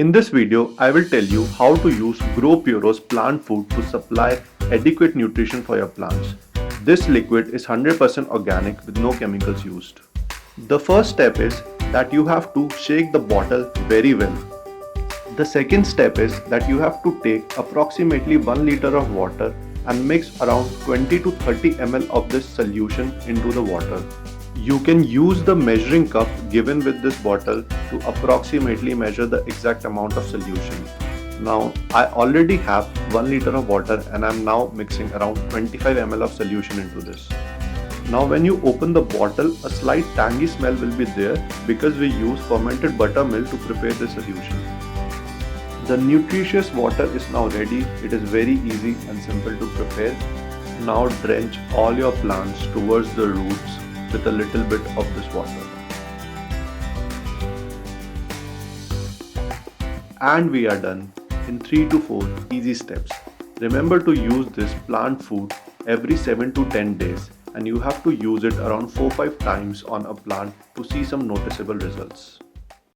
In this video, I will tell you how to use Grow Puro's plant food to supply adequate nutrition for your plants. This liquid is 100% organic with no chemicals used. The first step is that you have to shake the bottle very well. The second step is that you have to take approximately 1 liter of water and mix around 20 to 30 ml of this solution into the water. You can use the measuring cup given with this bottle to approximately measure the exact amount of solution. Now I already have 1 liter of water and I am now mixing around 25 ml of solution into this. Now when you open the bottle, a slight tangy smell will be there because we use fermented buttermilk to prepare this solution. The nutritious water is now ready. It is very easy and simple to prepare. Now drench all your plants towards the roots with a little bit of this water. And we are done in 3 to 4 easy steps. Remember to use this plant food every 7 to 10 days and you have to use it around 4-5 times on a plant to see some noticeable results.